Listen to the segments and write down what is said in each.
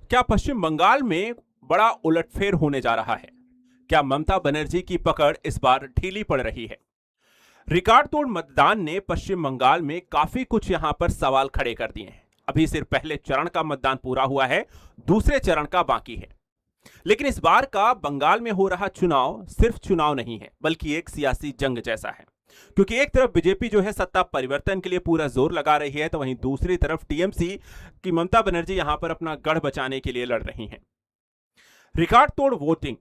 क्या पश्चिम बंगाल में बड़ा उलटफेर होने जा रहा है? क्या ममता बनर्जी की पकड़ इस बार ढीली पड़ रही है? रिकॉर्ड तोड़ मतदान ने पश्चिम बंगाल में काफी कुछ यहां पर सवाल खड़े कर दिए हैं। अभी सिर्फ पहले चरण का मतदान पूरा हुआ है, दूसरे चरण का बाकी है। लेकिन इस बार का बंगाल में हो रहा चुनाव सिर्फ चुनाव नहीं है, बल्कि एक सियासी जंग जैसा है। क्योंकि एक तरफ बीजेपी जो है सत्ता परिवर्तन के लिए पूरा जोर लगा रही है, तो वहीं दूसरी तरफ टीएमसी की ममता बनर्जी यहां पर अपना गढ़ बचाने के लिए लड़ रही हैं। रिकॉर्ड तोड़ वोटिंग,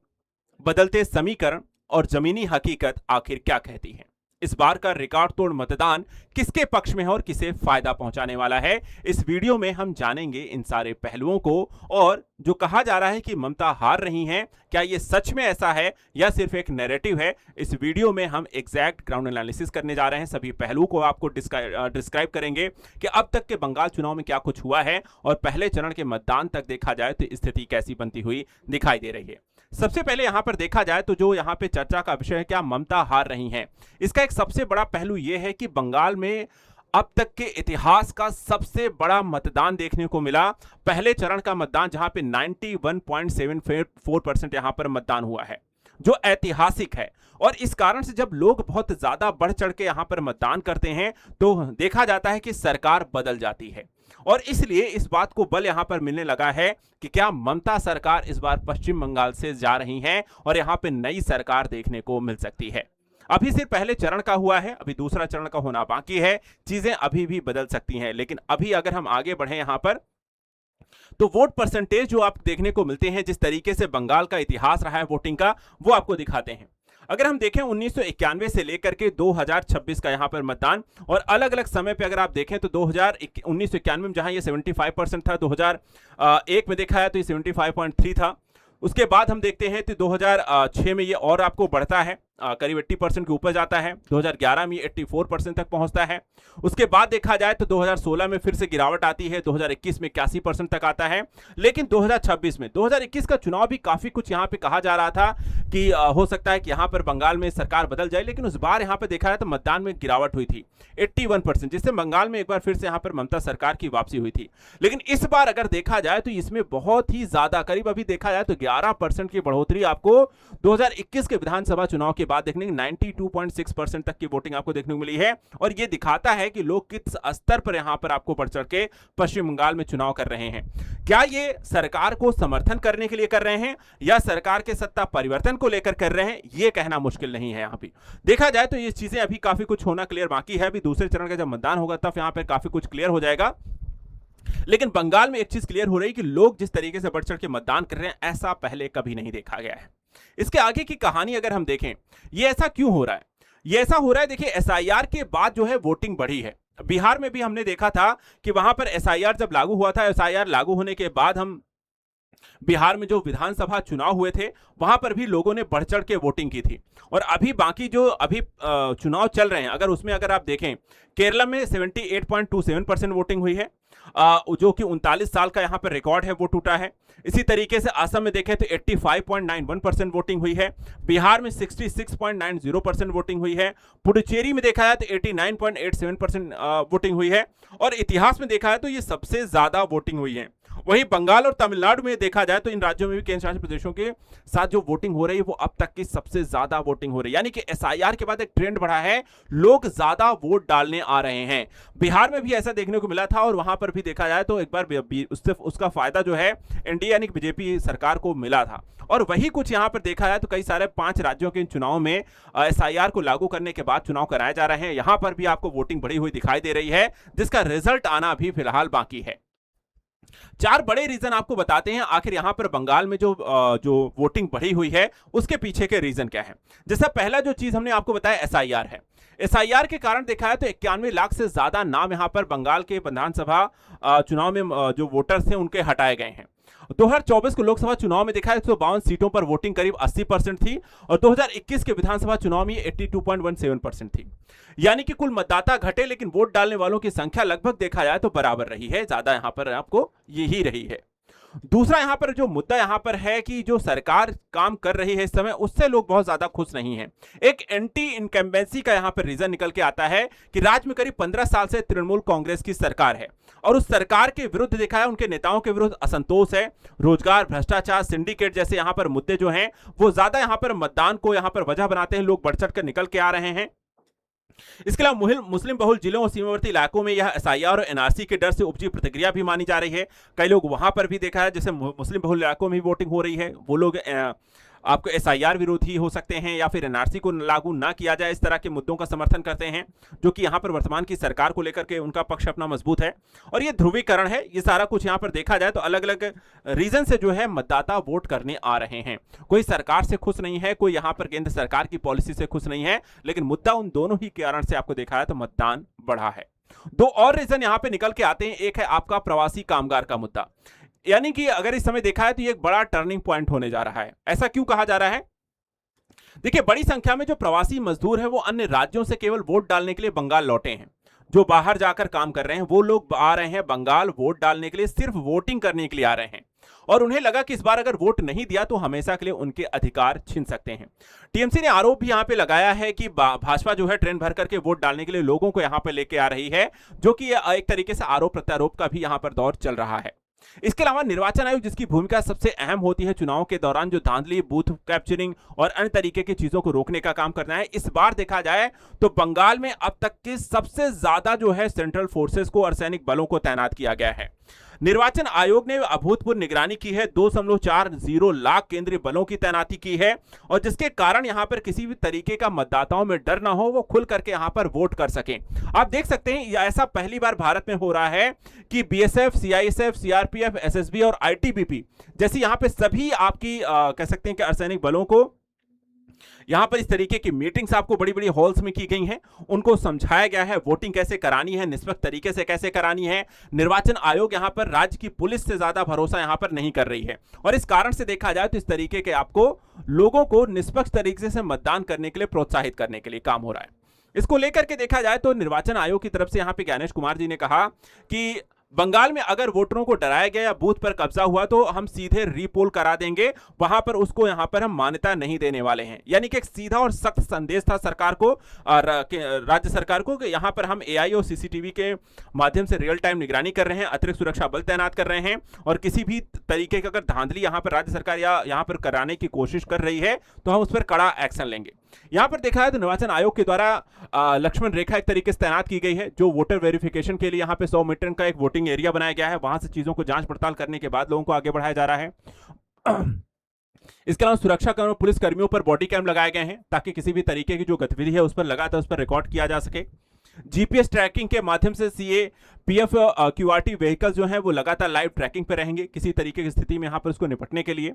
बदलते समीकरण और जमीनी हकीकत आखिर क्या कहती है? इस बार का रिकॉर्ड तोड़ मतदान किसके पक्ष में है और किसे फायदा पहुंचाने वाला है? इस वीडियो में हम जानेंगे इन सारे पहलुओं को। और जो कहा जा रहा है कि ममता हार रही हैं, क्या यह सच में ऐसा है या सिर्फ एक नैरेटिव है? इस वीडियो में हम एग्जैक्ट ग्राउंड एनालिसिस करने जा रहे हैं। सभी पहलुओं को आपको डिस्क्राइब करेंगे कि अब तक के बंगाल चुनाव में क्या कुछ हुआ है और पहले चरण के मतदान तक देखा जाए तो स्थिति कैसी बनती हुई दिखाई दे रही है। सबसे पहले यहां पर देखा जाए तो जो यहां पे चर्चा का विषय है, क्या ममता हार रही हैं, इसका एक सबसे बड़ा पहलू यह है कि बंगाल में अब तक के इतिहास का सबसे बड़ा मतदान देखने को मिला। पहले चरण का मतदान जहां पे 91.74% यहां पर मतदान हुआ है, जो ऐतिहासिक है। और इस कारण से जब लोग बहुत ज्यादा बढ़ चढ़ के यहां पर मतदान करते हैं तो देखा जाता है कि सरकार बदल जाती है। और इसलिए इस बात को बल यहां पर मिलने लगा है कि क्या ममता सरकार इस बार पश्चिम बंगाल से जा रही हैं और यहां पर नई सरकार देखने को मिल सकती है। अभी सिर्फ पहले चरण का हुआ है, अभी दूसरा चरण का होना बाकी है। चीजें अभी भी बदल सकती हैं। लेकिन अभी अगर हम आगे बढ़े यहां पर, तो वोट परसेंटेज जो आप देखने को मिलते हैं, जिस तरीके से बंगाल का इतिहास रहा है वोटिंग का, वो आपको दिखाते हैं। अगर हम देखें 1991 से लेकर के 2026 का यहां पर मतदान, और अलग अलग समय पे अगर आप देखें तो 1991 में जहां ये 75% था, 2001 में देखा है तो ये 75.3 था। उसके बाद हम देखते हैं तो 2006 में ये और आपको बढ़ता है, करीब 80% के ऊपर जाता है। 2011 में 84% तक पहुंचता है। उसके बाद देखा जाए तो 2016 में फिर से गिरावट आती है, 2021 में 81% तक आता है। लेकिन 2026 में, 2021 का चुनाव भी काफी कुछ यहां पे कहा जा रहा था कि हो सकता है कि यहां पर बंगाल में सरकार बदल जाए, लेकिन उस बार यहां पर देखा जाए तो मतदान में गिरावट हुई थी 81%, जिससे बंगाल में एक बार फिर से यहां पर ममता सरकार की वापसी हुई थी। लेकिन इस बार अगर देखा जाए तो इसमें बहुत ही ज्यादा, करीब अभी देखा जाए तो 11% की बढ़ोतरी आपको 2021 के विधानसभा चुनाव के बाद देखने 92.6% तक की वोटिंग आपको देखने को मिली है। और यह दिखाता है कि लोग किस स्तर पर यहां पर आपको बढ़ चढ़ के पश्चिम बंगाल में चुनाव कर रहे हैं। क्या ये सरकार को समर्थन करने के लिए कर रहे हैं या सरकार के सत्ता परिवर्तन को लेकर कर रहे हैं, यह कहना मुश्किल नहीं है। यहां पे देखा जाए तो ये चीजें अभी काफी कुछ होना क्लियर बाकी है। अभी दूसरे चरण का जब मतदान होगा तब यहां पर काफी कुछ क्लियर हो जाएगा। लेकिन बंगाल में एक चीज क्लियर हो रही है कि लोग जिस तरीके से बढ़ चढ़ के मतदान कर रहे हैं, ऐसा पहले कभी नहीं देखा गया है। इसके आगे की कहानी अगर हम देखें, ये ऐसा क्यों हो रहा है? ये ऐसा हो रहा है, देखिए, एसआईआर के बाद जो है वोटिंग बढ़ी है। बिहार में भी हमने देखा था कि वहां पर एसआईआर जब लागू हुआ था, एसआईआर लागू होने के बाद हम बिहार में जो विधानसभा चुनाव हुए थे वहां पर भी लोगों ने बढ़ चढ़ के वोटिंग की थी। और अभी बाकी जो अभी चुनाव चल रहे हैं, अगर उसमें अगर आप देखें, केरला में 78.27% वोटिंग हुई है, जो कि 39 साल का यहां पर रिकॉर्ड है वो टूटा है। इसी तरीके से असम में देखें तो 85.91% वोटिंग हुई है। बिहार में 66.90% वोटिंग हुई है। पुडुचेरी में देखा है तो 89.87% वोटिंग हुई है। और इतिहास में देखा है तो ये सबसे ज्यादा वोटिंग हुई है। वहीं बंगाल और तमिलनाडु में देखा जाए तो इन राज्यों में भी, केंद्र शासित प्रदेशों के साथ जो वोटिंग हो रही है वो अब तक की सबसे ज्यादा वोटिंग हो रही है। यानी कि एसआईआर के बाद एक ट्रेंड बढ़ा है, लोग ज्यादा वोट डालने आ रहे हैं। बिहार में भी ऐसा देखने को मिला था और वहां पर भी देखा जाए तो एक बार उससे उसका फायदा जो है एनडीए यानी बीजेपी सरकार को मिला था। और वही कुछ यहां पर देखा जाए तो कई सारे 5 राज्यों के चुनाव में एसआईआर को लागू करने के बाद चुनाव कराए जा रहे हैं। यहां पर भी आपको वोटिंग बढ़ी हुई दिखाई दे रही है, जिसका रिजल्ट आना अभी फिलहाल बाकी है। 4 बड़े रीजन आपको बताते हैं आखिर यहां पर बंगाल में जो वोटिंग बढ़ी हुई है उसके पीछे के रीजन क्या है। जैसा पहला जो चीज हमने आपको बताया एसआईआर है। एसआईआर के कारण देखा है तो 91 लाख से ज्यादा नाम यहां पर बंगाल के विधानसभा चुनाव में जो वोटर्स थे उनके हटाए गए हैं। 2024 के लोकसभा चुनाव में देखा है 152 सीटों पर वोटिंग करीब 80% थी और 2021 के विधानसभा चुनाव में 82.17% थी। यानी कि कुल मतदाता घटे, लेकिन वोट डालने वालों की संख्या लगभग देखा जाए तो बराबर रही है, ज्यादा यहां पर आपको यही रही है। दूसरा यहाँ पर जो मुद्दा यहाँ पर है कि जो सरकार काम कर रही है इस समय, उससे लोग बहुत ज्यादा खुश नहीं हैं। एक एंटी इनकम्बेंसी का यहाँ पर रीजन निकल के आता है कि राज्य में करीब 15 साल से तृणमूल कांग्रेस की सरकार है और उस सरकार के विरुद्ध देखा है, उनके नेताओं के विरुद्ध असंतोष है। रोजगार, भ्रष्टाचार, सिंडिकेट जैसे यहाँ पर मुद्दे जो हैं वो ज्यादा यहाँ पर मतदान को यहाँ पर वजह बनाते हैं, लोग बढ़ चढ़ कर निकल के आ रहे हैं। इसके अलावा मुस्लिम बहुल जिलों और सीमावर्ती इलाकों में यह एसआईआर और एनआरसी के डर से उपजी प्रतिक्रिया भी मानी जा रही है। कई लोग वहां पर भी देखा है, जैसे मुस्लिम बहुल इलाकों में भी वोटिंग हो रही है, वो लोग आपको एसआईआर विरोधी हो सकते हैं या फिर एनआरसी को लागू ना किया जाए, इस तरह के मुद्दों का समर्थन करते हैं, जो कि यहाँ पर वर्तमान की सरकार को लेकर के उनका पक्ष अपना मजबूत है। और ये ध्रुवीकरण है, ये सारा कुछ यहाँ पर देखा जाए तो अलग अलग रीजन से जो है मतदाता वोट करने आ रहे हैं। कोई सरकार से खुश नहीं है, कोई यहाँ पर केंद्र सरकार की पॉलिसी से खुश नहीं है, लेकिन मुद्दा उन दोनों ही कारण से आपको देखा है तो मतदान बढ़ा है। दो और रीजन यहाँ पे निकल के आते हैं। एक है आपका प्रवासी कामगार का मुद्दा, यानी कि अगर इस समय देखा है तो ये एक बड़ा टर्निंग पॉइंट होने जा रहा है। ऐसा क्यों कहा जा रहा है? देखिए, बड़ी संख्या में जो प्रवासी मजदूर हैं वो अन्य राज्यों से केवल वोट डालने के लिए बंगाल लौटे हैं। जो बाहर जाकर काम कर रहे हैं वो लोग आ रहे हैं बंगाल वोट डालने के लिए, सिर्फ वोटिंग करने के लिए आ रहे हैं और उन्हें लगा कि इस बार अगर वोट नहीं दिया तो हमेशा के लिए उनके अधिकार छीन सकते हैं। टीएमसी ने आरोप भी यहां पे लगाया है कि भाजपा जो है ट्रेन भर करके वोट डालने के लिए लोगों को यहां पे लेके आ रही है, जो कि एक तरीके से आरोप प्रत्यारोप का भी यहां पर दौर चल रहा है। इसके अलावा निर्वाचन आयोग, जिसकी भूमिका सबसे अहम होती है चुनाव के दौरान जो धांधली, बूथ कैप्चरिंग और अन्य तरीके की चीजों को रोकने का काम करना है, इस बार देखा जाए तो बंगाल में अब तक के सबसे ज्यादा जो है सेंट्रल फोर्सेस को, अर्धसैनिक बलों को तैनात किया गया है। निर्वाचन आयोग ने अभूतपूर्व निगरानी की है, 2.40 लाख केंद्रीय बलों की तैनाती की है और जिसके कारण यहां पर किसी भी तरीके का मतदाताओं में डर ना हो, वो खुल करके यहां पर वोट कर सकें। आप देख सकते हैं ऐसा पहली बार भारत में हो रहा है कि बीएसएफ, सीआईएसएफ, सीआरपीएफ, एसएसबी और आईटीबीपी जैसी यहां पे सभी आपकी कह सकते हैं कि अर्धसैनिक बलों को यहां पर इस तरीके की मीटिंग्स आपको बड़ी बड़ी हॉल्स में की गई हैं, उनको समझाया गया है वोटिंग कैसे करानी है, निष्पक्ष तरीके से कैसे करानी है। निर्वाचन आयोग यहां पर राज्य की पुलिस से ज्यादा भरोसा यहां पर नहीं कर रही है और इस कारण से देखा जाए तो इस तरीके के आपको लोगों को निष्पक्ष तरीके से मतदान करने के लिए प्रोत्साहित करने के लिए काम हो रहा है। इसको लेकर के देखा जाए तो निर्वाचन आयोग की तरफ से यहां पे ज्ञानेश कुमार जी ने कहा कि बंगाल में अगर वोटरों को डराया गया या बूथ पर कब्जा हुआ तो हम सीधे रीपोल करा देंगे, वहां पर उसको यहां पर हम मान्यता नहीं देने वाले हैं। यानी कि एक सीधा और सख्त संदेश था सरकार को, राज्य सरकार को, कि यहां पर हम एआई और सीसीटीवी के माध्यम से रियल टाइम निगरानी कर रहे हैं, अतिरिक्त सुरक्षा बल तैनात कर रहे हैं और किसी भी तरीके की अगर धांधली यहां पर राज्य सरकार या यहां पर कराने की कोशिश कर रही है तो हम उस पर कड़ा एक्शन लेंगे। यहां पर देखा है तो निर्वाचन आयोग के द्वारा लक्ष्मण रेखा एक तरीके से तैनात की गई है, जो वोटर वेरिफिकेशन के लिए यहां पे 100 मीटर का एक वोटिंग एरिया बनाया गया है, वहां से चीजों को जांच पड़ताल करने के बाद लोगों को आगे बढ़ाया जा रहा है। इसके अलावा सुरक्षा कर्मियों, पुलिस कर्मियों पर बॉडी कैम लगाए गए हैं ताकि किसी भी तरीके की जो गतिविधि है उस पर लगातार उस पर रिकॉर्ड किया जा सके। जीपीएस ट्रैकिंग के माध्यम से सीए, पीएफ, क्यूआरटी व्हीकल जो है वो लगातार लाइव ट्रैकिंग पे रहेंगे किसी तरीके की स्थिति में यहां पर उसको निपटने के लिए।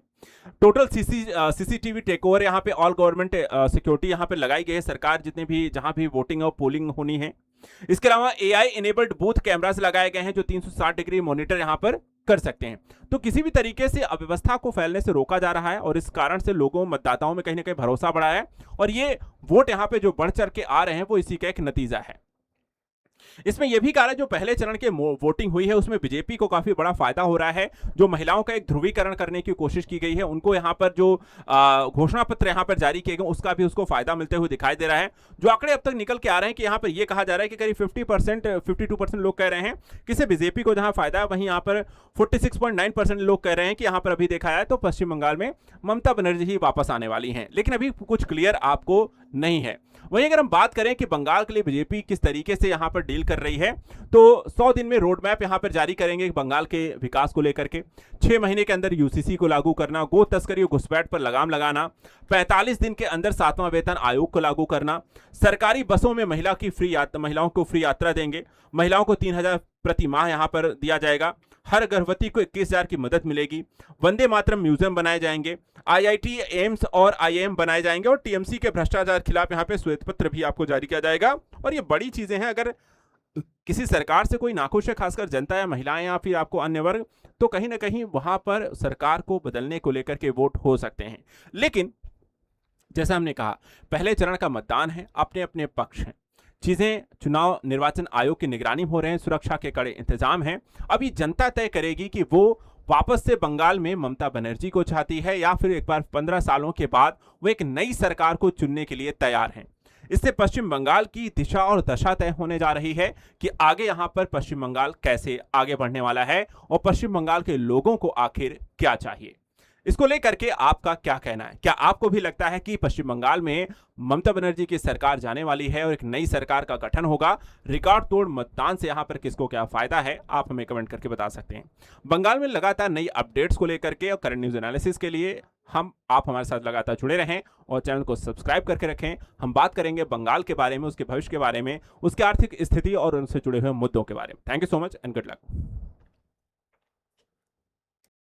टोटल सीसीटीवी टेक ओवर यहां पे ऑल गवर्नमेंट सिक्योरिटी यहां पे लगाई गई है, सरकार जितने भी जहां भी वोटिंग और पोलिंग होनी है। इसके अलावा एआई इनेबल्ड बूथ कैमरास लगाए गए हैं जो 360 डिग्री मॉनिटर यहां पर कर सकते हैं। तो किसी भी तरीके से अव्यवस्था को फैलने से रोका जा रहा है और इस कारण से लोगों, मतदाताओं में कहीं ना कहीं भरोसा बढ़ा है और ये वोट यहां पे जो बढ़ चढ़ के आ रहे हैं वो इसी का एक नतीजा है। इसमें यह भी कहा है जो पहले चरण के वोटिंग हुई है उसमें बीजेपी को काफी बड़ा फायदा हो रहा है। जो महिलाओं का एक ध्रुवीकरण करने की कोशिश की गई है, उनको यहां पर जो घोषणा पत्र यहां पर जारी किए गए उसका भी उसको फायदा मिलते हुए दिखाई दे रहा है। जो आंकड़े अब तक निकल के आ रहे हैं कि यहां पर यह कहा जा रहा है कि करीब 50%, 52% लोग कह रहे हैं कि इससे बीजेपी को जहां फायदा है, वहीं यहां पर 46.9% लोग कह रहे हैं कि यहां पर अभी देखा जाए तो पश्चिम बंगाल में ममता बनर्जी ही वापस आने वाली हैं, लेकिन अभी कुछ क्लियर आपको नहीं है। वहीं अगर हम बात करें कि बंगाल के लिए बीजेपी किस तरीके से यहां पर डील कर रही है, तो 100 दिन में रोड मैप यहां पर जारी करेंगे बंगाल के विकास को लेकर के। 6 महीने के अंदर यूसीसी को लागू करना, गो तस्करी और घुसपैठ पर लगाम लगाना, 45 दिन के अंदर 7वां वेतन आयोग को लागू करना, सरकारी बसों में महिलाओं को फ्री यात्रा देंगे, महिलाओं को 3000 प्रति माह यहां पर दिया जाएगा, हर गर्भवती को 21,000 की मदद मिलेगी, वंदे मातरम म्यूजियम बनाए जाएंगे, आईआईटी, एम्स और आईएएम बनाए जाएंगे और टीएमसी के भ्रष्टाचार खिलाफ यहां पे श्वेत पत्र भी आपको जारी किया जाएगा। और ये बड़ी चीजें हैं। अगर किसी सरकार से कोई नाखुश है, खासकर जनता या महिलाएं या फिर आपको अन्य वर्ग, तो कहीं ना कहीं वहां पर सरकार को बदलने को लेकर के वोट हो सकते हैं। लेकिन जैसा हमने कहा, पहले चरण का मतदान है, अपने अपने पक्ष हैं, चीजें चुनाव निर्वाचन आयोग की निगरानी हो रहे हैं, सुरक्षा के कड़े इंतजाम हैं। अभी जनता तय करेगी कि वो वापस से बंगाल में ममता बनर्जी को चाहती है या फिर एक बार 15 सालों के बाद वो एक नई सरकार को चुनने के लिए तैयार हैं। इससे पश्चिम बंगाल की दिशा और दशा तय होने जा रही है कि आगे यहां पर पश्चिम बंगाल कैसे आगे बढ़ने वाला है और पश्चिम बंगाल के लोगों को आखिर क्या चाहिए। इसको लेकर के आपका क्या कहना है? क्या आपको भी लगता है कि पश्चिम बंगाल में ममता बनर्जी की सरकार जाने वाली है और एक नई सरकार का गठन होगा? रिकॉर्ड तोड़ मतदान से यहां पर किसको क्या फायदा है, आप हमें कमेंट करके बता सकते हैं। बंगाल में लगातार नई अपडेट्स को लेकर के और करंट न्यूज एनालिसिस के लिए आप हमारे साथ लगातार जुड़े रहें और चैनल को सब्सक्राइब करके रखें। हम बात करेंगे बंगाल के बारे में, उसके भविष्य के बारे में, उसकी आर्थिक स्थिति और उनसे जुड़े हुए मुद्दों के बारे में। Thank you so much and good luck.